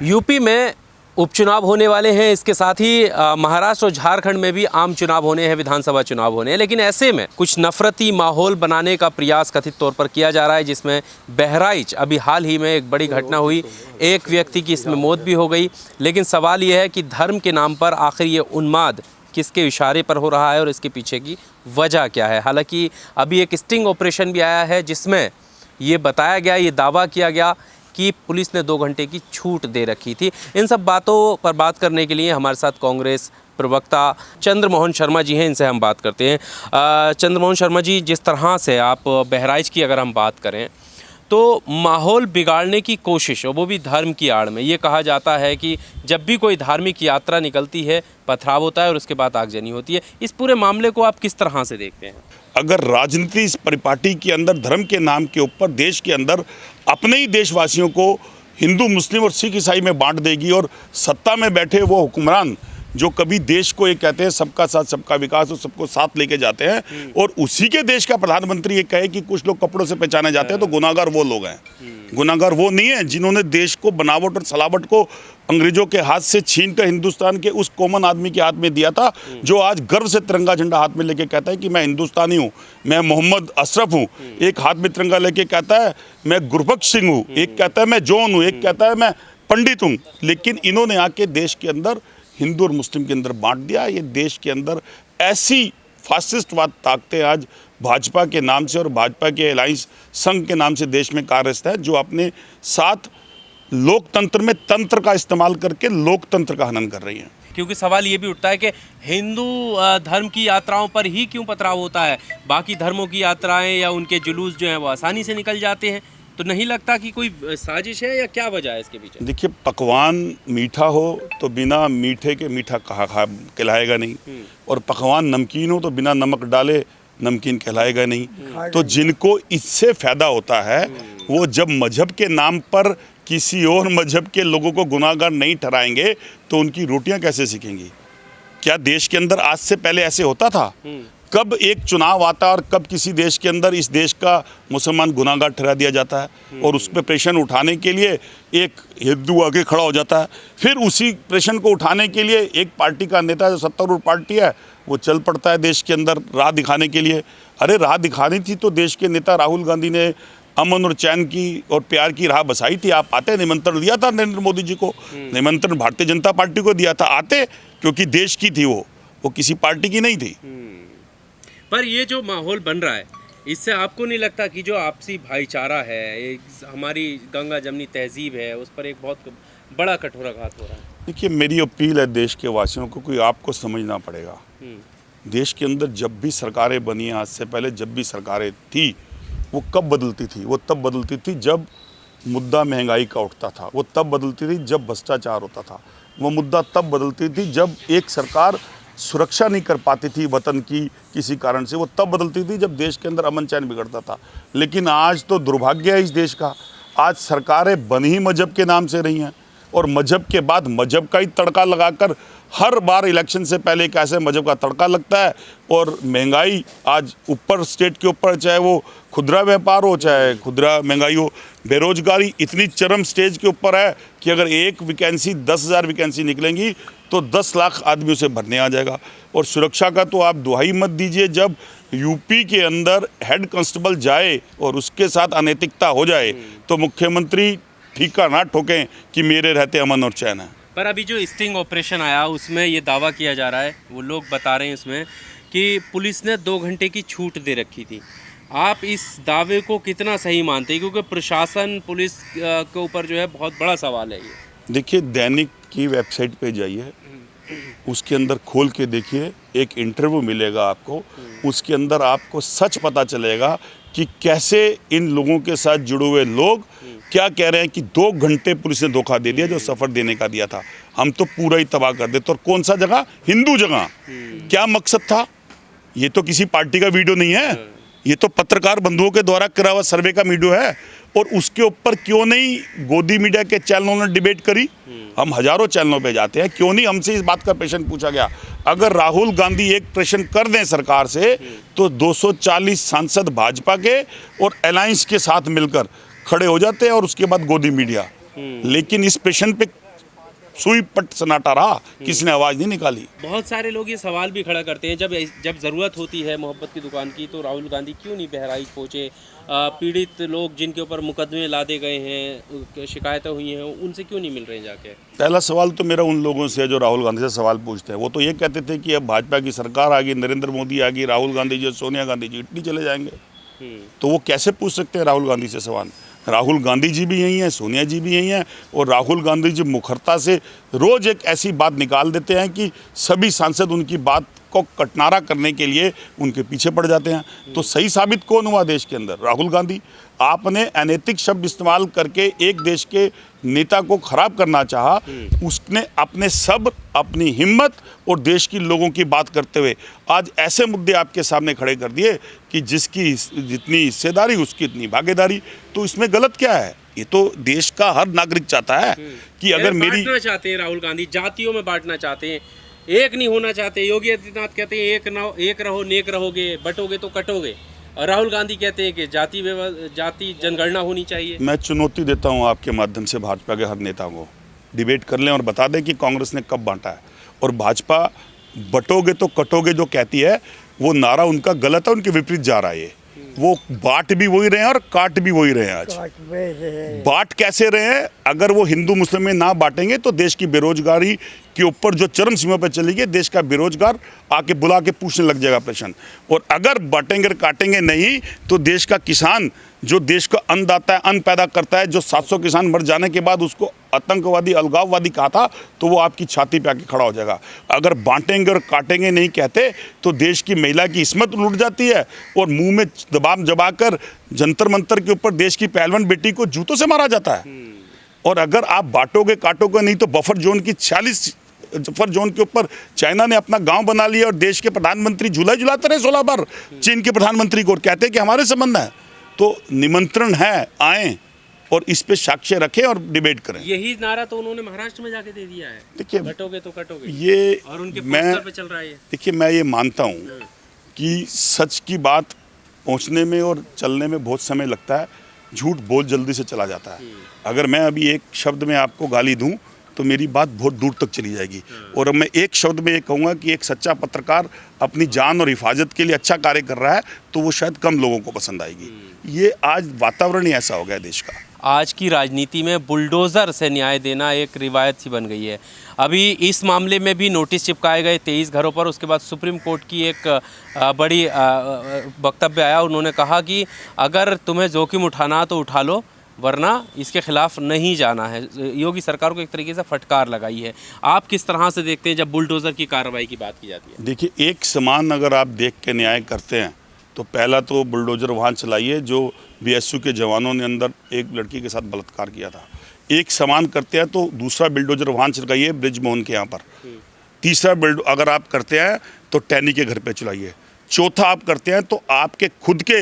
UP में उपचुनाव होने वाले हैं, इसके साथ ही महाराष्ट्र और झारखंड में भी आम चुनाव होने हैं, विधानसभा चुनाव होने हैं। लेकिन ऐसे में कुछ नफरती माहौल बनाने का प्रयास कथित तौर पर किया जा रहा है, जिसमें बहराइच अभी हाल ही में एक बड़ी घटना हुई, एक व्यक्ति की इसमें मौत भी हो गई। लेकिन सवाल यह है कि धर्म के नाम पर आखिर ये उन्माद किसके इशारे पर हो रहा है और इसके पीछे की वजह क्या है। हालांकि अभी एक स्टिंग ऑपरेशन भी आया है, जिसमें ये बताया गया, ये दावा किया गया कि पुलिस ने 2 घंटे की छूट दे रखी थी। इन सब बातों पर बात करने के लिए हमारे साथ कांग्रेस प्रवक्ता चंद्रमोहन शर्मा जी हैं, इनसे हम बात करते हैं। चंद्रमोहन शर्मा जी, जिस तरह से आप बहराइच की अगर हम बात करें तो माहौल बिगाड़ने की कोशिश, और वो भी धर्म की आड़ में, ये कहा जाता है कि जब भी कोई धार्मिक यात्रा निकलती है पथराव होता है और उसके बाद आगजनी होती है। इस पूरे मामले को आप किस तरह से देखते हैं? अगर राजनीति इस परिपाटी के अंदर धर्म के नाम के ऊपर देश के अंदर अपने ही देशवासियों को हिंदू, मुस्लिम और सिख ईसाई में बांट देगी, और सत्ता में बैठे वो हुक्मरान जो कभी देश को ये कहते हैं सबका साथ सबका विकास और सबको साथ लेके जाते हैं, और उसी के देश का प्रधानमंत्री ये कहे कि कुछ लोग कपड़ों से पहचाने जाते हैं, तो गुनाहगार वो लोग हैं। गुनाहगार वो नहीं है जिन्होंने देश को बनावट और सलावट को अंग्रेजों के हाथ से छीन कर हिंदुस्तान के उस कॉमन आदमी के हाथ में दिया था, जो आज गर्व से तिरंगा झंडा हाथ में लेके कहता है कि मैं हिंदुस्तानी हूँ, मैं मोहम्मद अशरफ हूँ। एक हाथ में तिरंगा लेके कहता है मैं गुरबख्श सिंह हूँ, एक कहता है मैं जॉन हूँ, एक कहता है मैं पंडित हूँ। लेकिन इन्होंने आके देश के अंदर हिंदू और मुस्लिम के अंदर बांट दिया। ये देश के अंदर ऐसी फासिस्टवाद ताकतें आज भाजपा के नाम से और भाजपा के अलायंस संघ के नाम से देश में कार्यरत है, जो अपने साथ लोकतंत्र में तंत्र का इस्तेमाल करके लोकतंत्र का हनन कर रही हैं। क्योंकि सवाल ये भी उठता है कि हिंदू धर्म की यात्राओं पर ही क्यों पथराव होता है, बाकी धर्मों की यात्राएं या उनके जुलूस जो हैं वो आसानी से निकल जाते हैं। तो नहीं लगता कि कोई साजिश है, या क्या वजह है इसके पीछे? देखिए, पकवान मीठा हो तो बिना मीठे के मीठा कहलाएगा नहीं, और पकवान नमकीन हो तो बिना नमक डाले नमकीन कहलाएगा नहीं। तो जिनको इससे फायदा होता है, वो जब मजहब के नाम पर किसी और मजहब के लोगों को गुनाहगार नहीं ठहराएंगे तो उनकी रोटियां कैसे सीखेंगी? क्या देश के अंदर आज से पहले ऐसे होता था? कब एक चुनाव आता है और कब किसी देश के अंदर इस देश का मुसलमान गुनाहगार ठहरा दिया जाता है, और उस पर प्रेशर उठाने के लिए एक हिंदू आगे खड़ा हो जाता है। फिर उसी प्रेशर को उठाने के लिए एक पार्टी का नेता, जो सत्तारूढ़ पार्टी है, वो चल पड़ता है देश के अंदर राह दिखाने के लिए। अरे राह दिखानी थी तो देश के नेता राहुल गांधी ने अमन और चैन की और प्यार की राह बसाई थी। आप आते, निमंत्रण दिया था नरेंद्र मोदी जी को, निमंत्रण भारतीय जनता पार्टी को दिया था, आते, क्योंकि देश की थी वो किसी पार्टी की नहीं थी। पर ये जो माहौल बन रहा है, इससे आपको नहीं लगता कि जो आपसी भाईचारा है, एक हमारी गंगा जमनी तहजीब है, उस पर एक बहुत बड़ा कठोराघात हो रहा है? देखिए, मेरी अपील है देश के वासियों को, कोई आपको समझना पड़ेगा। देश के अंदर जब भी सरकारें बनी हैं, आज से पहले जब भी सरकारें थी, वो कब बदलती थी? वो तब बदलती थी जब मुद्दा महंगाई का उठता था, वो तब बदलती थी जब भ्रष्टाचार होता था, वो मुद्दा तब बदलती थी जब एक सरकार सुरक्षा नहीं कर पाती थी वतन की किसी कारण से, वो तब बदलती थी जब देश के अंदर अमन चैन बिगड़ता था। लेकिन आज तो दुर्भाग्य है इस देश का, आज सरकारें बन ही मजहब के नाम से रही हैं, और मजहब के बाद मजहब का ही तड़का लगाकर हर बार इलेक्शन से पहले एक ऐसे मजहब का तड़का लगता है। और महंगाई आज ऊपर स्टेट के ऊपर, चाहे वो खुदरा व्यापार हो चाहे खुदरा महंगाई हो, बेरोजगारी इतनी चरम स्टेज के ऊपर है कि अगर एक वैकेंसी 10,000 वैकेंसी निकलेंगी तो 10 लाख आदमी उसे भरने आ जाएगा। और सुरक्षा का तो आप दुहाई मत दीजिए, जब यूपी के अंदर हेड कांस्टेबल जाए और उसके साथ अनैतिकता हो जाए तो मुख्यमंत्री ठीका ना ठोकें कि मेरे रहते अमन और चैन है। पर अभी जो स्टिंग ऑपरेशन आया, उसमें ये दावा किया जा रहा है, वो लोग बता रहे हैं उसमें कि पुलिस ने 2 घंटे की छूट दे रखी थी। आप इस दावे को कितना सही मानते हैं? क्योंकि प्रशासन, पुलिस के ऊपर जो है बहुत बड़ा सवाल है ये। देखिए, दैनिक की वेबसाइट पे जाइए, उसके अंदर खोल के देखिए, एक इंटरव्यू मिलेगा आपको, उसके अंदर आपको सच पता चलेगा कि कैसे इन लोगों के साथ जुड़े हुए लोग क्या कह रहे हैं कि 2 घंटे पुलिस ने धोखा दे दिया जो सफ़र देने का दिया था, हम तो पूरा ही तबाह कर देते। और कौन सा जगह? हिंदू जगह। क्या मकसद था? ये तो किसी पार्टी का वीडियो नहीं है, ये तो पत्रकार बंधुओं के द्वारा करा हुआ सर्वे का वीडियो है। और उसके ऊपर क्यों नहीं गोदी मीडिया के चैनलों ने डिबेट करी? हम हजारों चैनलों पे जाते हैं, क्यों नहीं हमसे इस बात का प्रश्न पूछा गया? अगर राहुल गांधी एक प्रश्न कर दें सरकार से, तो 240 सांसद भाजपा के और अलायंस के साथ मिलकर खड़े हो जाते हैं, और उसके बाद गोदी मीडिया। लेकिन इस प्रश्न पे सुई पट सन्नाटा रहा, किसी ने आवाज़ नहीं निकाली। बहुत सारे लोग ये सवाल भी खड़ा करते हैं, जब ज़रूरत होती है मोहब्बत की दुकान की तो राहुल गांधी क्यों नहीं बहराइच पहुँचे? पीड़ित लोग जिनके ऊपर मुकदमे लादे गए हैं, शिकायतें हुई हैं, उनसे क्यों नहीं मिल रहे हैं जाके? पहला सवाल तो मेरा उन लोगों से है जो राहुल गांधी से सवाल पूछते हैं। वो तो ये कहते थे कि अब भाजपा की सरकार आ गई, नरेंद्र मोदी आ गई, राहुल गांधी जी, सोनिया गांधी जी इटली चले जाएंगे। तो वो कैसे पूछ सकते हैं राहुल गांधी से सवाल? राहुल गांधी जी भी यही हैं, सोनिया जी भी यही हैं, और राहुल गांधी जी मुखरता से रोज एक ऐसी बात निकाल देते हैं कि सभी सांसद उनकी बात को कटनारा करने के लिए उनके पीछे पड़ जाते हैं। तो सही साबित कौन हुआ देश के अंदर? राहुल गांधी। आपने अनैतिक शब्द इस्तेमाल करके एक देश के नेता को खराब करना चाहा, उसने अपने सब अपनी हिम्मत और देश की लोगों की बात करते हुए आज ऐसे मुद्दे आपके सामने खड़े कर दिए कि जिसकी जितनी हिस्सेदारी उसकी इतनी भागीदारी। तो इसमें गलत क्या है? ये तो देश का हर नागरिक चाहता है कि अगर मेरी बांटना चाहते हैं राहुल गांधी, जातियों में बांटना चाहते हैं, एक नहीं होना चाहते। योगी आदित्यनाथ कहते हैं एक रहो नेक रहोगे, बटोगे तो कटोगे। और राहुल गांधी कहते हैं कि जाति जनगणना होनी चाहिए। मैं चुनौती देता हूं आपके माध्यम से भाजपा के हर नेता को, डिबेट कर लें और बता दें कि कांग्रेस ने कब बांटा है। और भाजपा बटोगे तो कटोगे जो कहती है, वो नारा उनका गलत है, उनके विपरीत जा रहा है। ये वो बांट भी वही रहे हैं और काट भी वही रहे हैं। आज बांट कैसे रहे हैं? अगर वो हिंदू मुस्लिम में ना बांटेंगे तो देश की बेरोजगारी के ऊपर जो चरम सीमा पर चली गई, देश का बेरोजगार आके बुला के पूछने लग जाएगा प्रश्न। और अगर बांटेंगे और काटेंगे नहीं तो देश का किसान जो देश को अन्नदाता है, अन्न पैदा करता है, जो 700 किसान मर जाने के बाद उसको आतंकवादी अलगाववादी कहा था, तो वो आपकी छाती पे आके खड़ा हो जाएगा। अगर बांटेंगे और काटेंगे नहीं कहते तो देश की महिला की इस्मत लूट जाती है और मुंह में दबाम जमाकर जंतर मंतर के ऊपर देश की पहलवान बेटी को जूतों से मारा जाता है। और अगर आप बांटोगे काटोगे नहीं तो बफर जोन की 46 बफर जोन के ऊपर चाइना ने अपना गांव बना लिया और देश के प्रधानमंत्री झूला झुलाते रहे 16 बार चीन के प्रधानमंत्री को, और कहते हैं कि हमारे संबंध है। तो निमंत्रण है, आए और इस पे साक्ष्य रखें और डिबेट करें। यही नारा तो उन्होंने महाराष्ट्र में जाके दे दिया है, देखिए बटोगे तो कटोगे, ये और उनके मैं पोस्टर पे चल रहा है। देखिए मैं ये मानता हूँ कि सच की बात पहुँचने में और चलने में बहुत समय लगता है, झूठ बहुत जल्दी से चला जाता है। अगर मैं अभी एक शब्द में आपको गाली दूं तो मेरी बात बहुत दूर तक चली जाएगी। और अब मैं एक शब्द में ये कहूँगा कि एक सच्चा पत्रकार अपनी जान और हिफाजत के लिए अच्छा कार्य कर रहा है तो वो शायद कम लोगों को पसंद आएगी। ये आज वातावरण ही ऐसा हो गया देश का। आज की राजनीति में बुलडोज़र से न्याय देना एक रिवायत सी बन गई है। अभी इस मामले में भी नोटिस चिपकाए गए 23 घरों पर। उसके बाद सुप्रीम कोर्ट की एक बड़ी वक्तव्य आया। उन्होंने कहा कि अगर तुम्हें जोखिम उठाना तो उठा लो, वरना इसके खिलाफ नहीं जाना है। योगी सरकार को एक तरीके से फटकार लगाई है। आप किस तरह से देखते हैं जब बुलडोज़र की कार्रवाई की बात की जाती है? देखिए, एक समान अगर आप देख के न्याय करते हैं तो पहला तो बुलडोज़र वहाँ चलाइए जो बीएसयू के जवानों ने अंदर एक लड़की के साथ बलात्कार किया था। एक समान करते हैं तो दूसरा बुलडोज़र वहाँ चलाइए ब्रिजमोहन के यहाँ पर। तीसरा अगर आप करते हैं तो टैनी के घर पे चलाइए। चौथा आप करते हैं तो आपके खुद के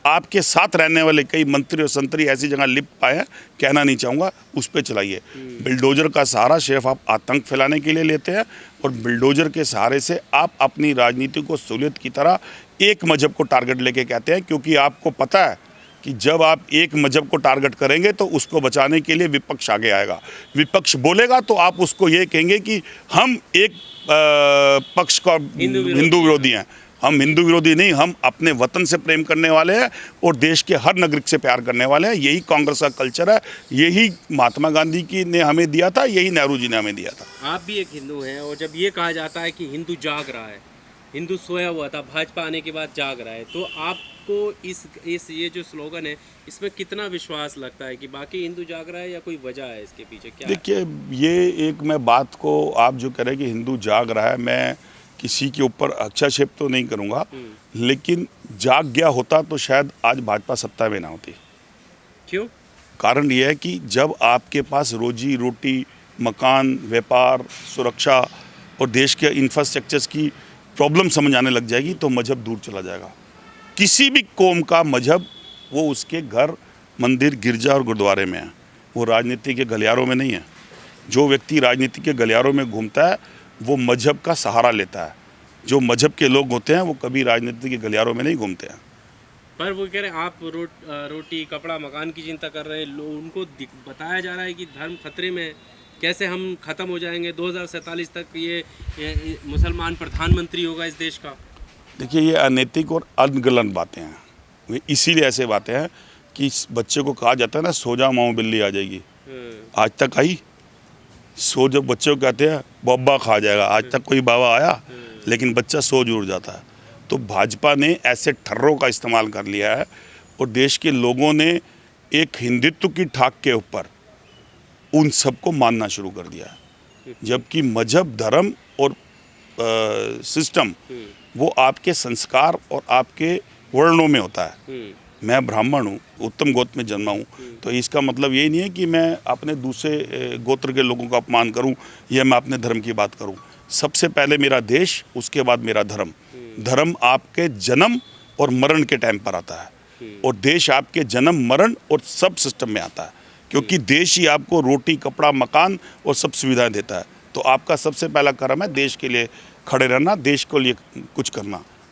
आपके साथ रहने वाले कई मंत्री और संतरी ऐसी जगह लिप पाए हैं, कहना नहीं चाहूँगा, उस पर चलाइए। बुलडोज़र का सहारा सिर्फ आप आतंक फैलाने के लिए लेते हैं और बुलडोज़र के सहारे से आप अपनी राजनीति को सहूलियत की तरह एक मजहब को टारगेट लेके कहते हैं, क्योंकि आपको पता है कि जब आप एक मजहब को टारगेट करेंगे तो उसको बचाने के लिए विपक्ष आगे आएगा। विपक्ष बोलेगा तो आप उसको ये कहेंगे कि हम एक पक्ष का हिंदू विरोधी हैं। हम हिंदू विरोधी नहीं, हम अपने वतन से प्रेम करने वाले हैं और देश के हर नागरिक से प्यार करने वाले हैं। यही कांग्रेस का कल्चर है, यही महात्मा गांधी की ने हमें दिया था, यही नेहरू जी ने हमें दिया था। आप भी एक हिंदू हैं और जब ये कहा जाता है कि हिंदू जाग रहा है, हिंदू सोया हुआ था, भाजपा आने के बाद जाग रहा है, तो आपको इस ये जो स्लोगन है इसमें कितना विश्वास लगता है कि बाकी हिंदू जाग रहा है या कोई वजह है इसके पीछे? क्या देखिए, ये एक मैं बात को आप जो कह रहे हैं कि हिंदू जाग रहा है, मैं किसी के ऊपर हस्तक्षेप तो नहीं करूंगा, लेकिन जाग गया होता तो शायद आज भाजपा सत्ता में ना होती। क्यों? कारण यह है कि जब आपके पास रोजी रोटी, मकान, व्यापार, सुरक्षा और देश के इंफ्रास्ट्रक्चर्स की प्रॉब्लम समझ आने लग जाएगी तो मजहब दूर चला जाएगा। किसी भी कौम का मजहब वो उसके घर, मंदिर, गिरजा और गुरुद्वारे में है, वो राजनीति के गलियारों में नहीं है। जो व्यक्ति राजनीति के गलियारों में घूमता है वो मजहब का सहारा लेता है। जो मजहब के लोग होते हैं वो कभी राजनीति के गलियारों में नहीं घूमते हैं। पर वो कह रहे हैं आप रोटी, कपड़ा, मकान की चिंता कर रहे हैं, उनको बताया जा रहा है कि धर्म खतरे में है, कैसे हम खत्म हो जाएंगे 2047 तक ये मुसलमान प्रधानमंत्री होगा इस देश का? देखिए, ये अनैतिक और अनगलत बातें हैं। ये इसीलिए ऐसे बातें हैं कि इस बच्चे को कहा जाता है ना, सो जा माओ बिल्ली आ जाएगी। आज तक आई? सो जब बच्चे को कहते हैं बब्बा खा जाएगा, आज तक कोई बाबा आया? लेकिन बच्चा सो जरूर जाता है। तो भाजपा ने ऐसे ठर्रों का इस्तेमाल कर लिया है और देश के लोगों ने एक हिंदुत्व की ठाक के ऊपर उन सबको मानना शुरू कर दिया है, जबकि मजहब, धर्म और सिस्टम वो आपके संस्कार और आपके वर्णों में होता है। मैं ब्राह्मण हूँ, उत्तम गोत्र में जन्मा हूँ, तो इसका मतलब ये नहीं है कि मैं अपने दूसरे गोत्र के लोगों का अपमान करूँ या मैं अपने धर्म की बात करूँ। सबसे पहले मेरा देश, उसके बाद मेरा धर्म। धर्म आपके जन्म और मरण के टाइम पर आता है और देश आपके जन्म, मरण और सब सिस्टम में आता है, क्योंकि देश ही आपको रोटी, कपड़ा, मकान और सब सुविधाएं देता है। तो आपका सबसे पहला कर्म है देश के लिए खड़े रहना, देश के लिए कुछ करना।